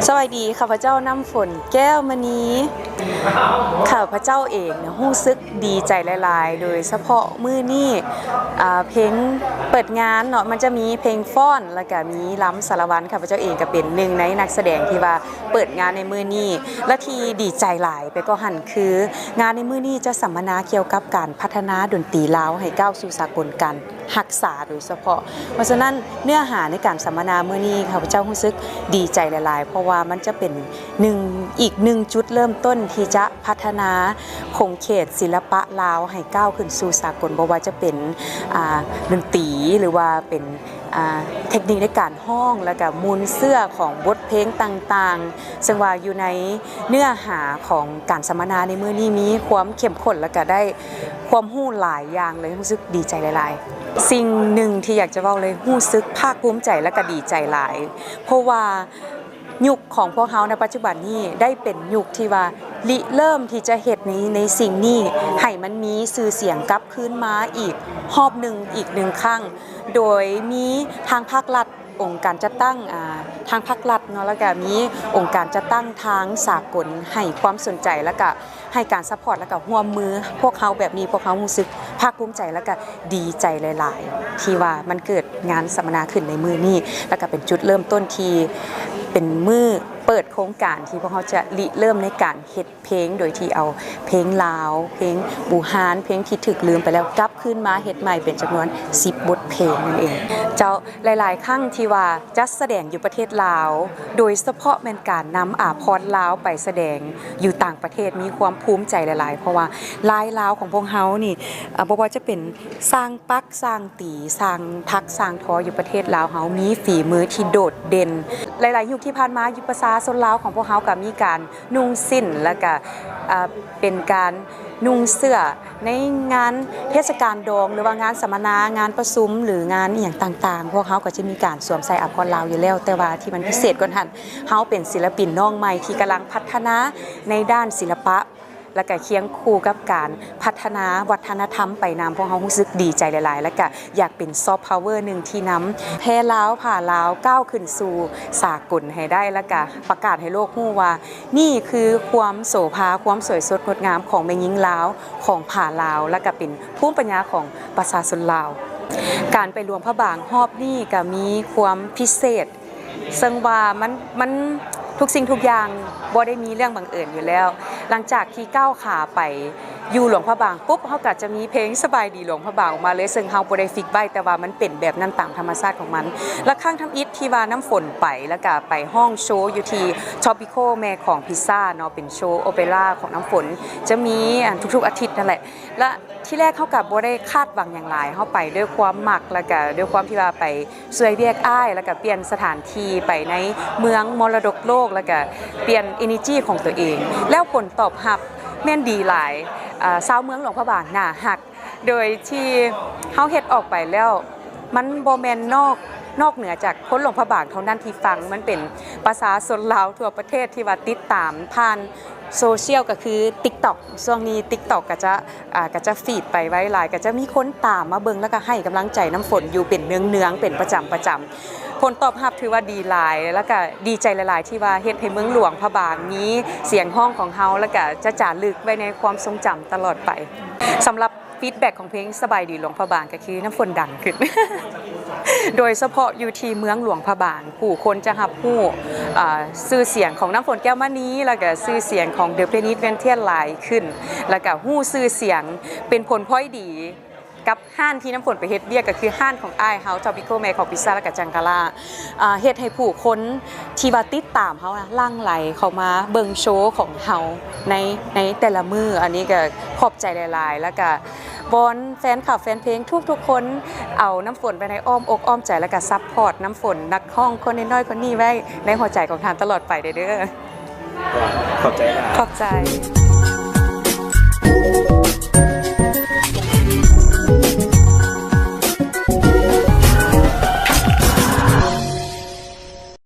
สวัสดีข้าพเจ้าน้ำฝนแก้วมณีข้าพเจ้าเองรู้สึกดีใจหลายๆโดยเฉพาะมื้อนี้เพลงเปิดงานเนาะมันจะมีเพลงฟ้อนแล้วก็มีล้ำสารวัตรข้าพเจ้าเองก็เป็นหนึ่งในนักแสดงที่ว่าเปิดงานในมื้อนี้และที่ดีใจหลายไปก็หันคืองานในมื้อนี้จะสัมมนาเกี่ยวกับการพัฒนาดนตรีลาวให้ก้าวสู่สากลกันรักษาโดยเฉพาะเพราะฉะนั้นเนื้อหาในการสัมมนามื้อนี้ข้าพเจ้ารู้สึกดีใจหลายๆเพราะว่ามันจะเป็นอีกหนึ่งจุดเริ่มต้นที่จะพัฒนาคงเขตศิลปะลาวให้ก้าวขึ้นสู่สากลบ่ว่าจะเป็นดนตรีหรือว่าเป็นเทคนิคในการห้องแล้วก็มูลเสื้อของบทเพลงต่างๆซึ่งว่าอยู่ในเนื้อหาของการสัมมนาในมื้อนี้มีความเข้มข้นแล้วก็ได้ความรู้หลายอย่างเลยรู้สึกดีใจหลายๆสิ่งหนึ่งที่อยากจะเว้าเลยรู้สึกภาคภูมิใจและก็ดีใจหลายเพราะว่ายุคของพวกเขาในปัจจุบันนี้ได้เป็นยุคที่ว่าริเริ่มที่จะเฮ็ดในสิ่งนี้ให้มันมีชื่อเสียงกลับคืนมาอีกรอบหนึ่งอีกหนึ่งครั้งโดยมีทางภาครัฐองค์การจัดตั้งทางภาครัฐเนาะแล้วก็มีองค์การจัดตั้งทางสากลให้ความสนใจแล้วก็ให้การซัพพอร์ตแล้วก็ร่วมมือพวกเขาแบบนี้พวกเขารู้สึกภาคภูมิใจแล้วก็ดีใจหลายๆที่ว่ามันเกิดงานสัมมนาขึ้นในมื้อนี้แล้วก็เป็นจุดเริ่มต้นที่เป็นมื้อเปิดโครงการที่พวกเขาจะริเริ่มในการเฮ็ดเพลงโดยที่เอาเพลงลาวเพลงบูฮานเพลงที่ถูกลืมไปแล้วกลับขึ้นมาเฮ็ดใหม่เป็นจำนวน10บทเพลงนั่นเองเจ้าหลายๆครั้งที่ว่าจัดแสดงอยู่ประเทศลาวโดยเฉพาะเป็นการนำอาภรณ์ลาวไปแสดงอยู่ต่างประเทศมีความภูมิใจหลายๆเพราะว่าลายลาวของพวกเขานี่บ่ว่าจะเป็นสร้างปักสร้างตีสร้างทักสร้างทออยู่ประเทศลาวเฮามีฝีมือที่โดดเด่นหลายๆยุคที่ผ่านมาอยู่ภาษาชนลาวของพวกเขาก็มีการนุ่งสิ้นแล้วก็เป็นการนุ่งเสื้อในงานเทศกาลดองหรือว่างานสัมมนางานประชุมหรืองานอย่างต่างๆพวกเขาก็จะมีการสวมใส่อาภรณ์ลาวอยู่แล้วแต่ว่าที่มันพิเศษกว่านั้นเขาเป็นศิลปินน้องใหม่ที่กำลังพัฒนาในด้านศิลปะและก็เคียงคู่กับการพัฒนาวัฒนธรรมไปนำพวกเขารู้สึกดีใจหลายๆแล้วก็อยากเป็นซอฟต์พาวเวอร์หนึ่งที่นำแพร่ลาวผ่าลาวก้าวขึ้นสู่สากลให้ได้แล้วก็ประกาศให้โลกรู้ว่านี่คือความโสภาความสวยสดงดงามของแม่หญิงลาวของผ่าลาวและก็เป็นภูมิปัญญาของประชาชนลาวการไปรวมพระบางรอบนี้ก็มีความพิเศษซึ่งว่ามันทุกสิ่งทุกอย่างบ่ได้มีเรื่องบังเอิญอยู่แล้วหลังจากที่ก้าวขาไปอยู่หลวงพระบางปุ๊บเขาก็จะมีเพลงสบายดีหลวงพระบางออกมาเลยซึ่งเฮาบ่ได้ฟิกไว้แต่ว่ามันเป็นแบบนั้นตามธรรมชาติของมันและข้างทำอิฐที่ว่าน้ำฝนไปแล้วก็ไปห้องโชว์อยู่ที่ Tropico แม่ของพิซซ่าเนาะเป็นโชว์โอเปร่าของน้ำฝนจะมีทุกๆอาทิตย์นั่นแหละและที่แรกเขาก็บ่ได้คาดหวังอย่างไรเฮาไปด้วยความมักแล้วก็ด้วยความที่ว่าไปช่วยเวียกอ้ายแล้วก็เปลี่ยนสถานที่ไปในเมืองมรดกโลกแล้วก็เปลี่ยน energy ของตัวเองแล้วผลตอบรับแม่นดีหลายชาวเมืองหลวงพระบางน่าฮักโดยที่เฮาเฮ็ดออกไปแล้วมันบ่แม่นนอกเหนือจากคนหลวงพระบางเท่านั้นที่ฟังมันเป็นภาษาชนลาวทั่วประเทศที่ว่าติดตามผ่านโซเชียลก็คือ TikTok ช่วงนี้ TikTok ก็จะฟีดไปไว้หลายก็จะมีคนตามมาเบิ่งแล้วก็ให้กำลังใจน้ำฝนอยู่เป็นเนืองๆเป็นประจำผลตอบรับถือว่าดีหลายแล้วก็ดีใจหลายๆที่ว่าเฮ็ดให้เมืองหลวงพระบางมีเสียงห้องของเฮาแล้วก็จะจารึกไว้ในความทรงจำตลอดไปสำหรับฟีดแบ็กของเพลงสบายดีหลวงพระบางก็คือน้ำฝนดังขึ้น โดยเฉพาะอยู่ที่เมืองหลวงพระบางผู้คนจะรับรู้ชื่อเสียงของน้ำฝนแก้วมณีแล้วก็ชื่อเสียงของเดอะเพลนิสเวนเทียนหลายขึ้นแล้วก็ฮู้ชื่อเสียงเป็นผลพลอยดีกับห้านที่น้ำฝนไปเฮ็ดเวียกก็คือห้านของอ้ายเฮา Tropico แม่ของพิซซ่าและก็จังกะลาเฮ็ดให้ผู้คนที่ว่าติดตามเฮาลั่งไหลเข้ามาเบิ่งโชว์ของเฮาในแต่ละมื้ออันนี้ก็ขอบใจหลายๆแล้วก็บอนแฟนคลับแฟนเพลงทุกๆคนเอาน้ำฝนไปในอ้อมอกอ้อมใจแล้วก็ซัพพอร์ตน้ำฝนนักห้องคนน้อยๆคนนี้ไว้ในหัวใจของทานตลอดไปเด้อขอบใจนะขอบใจ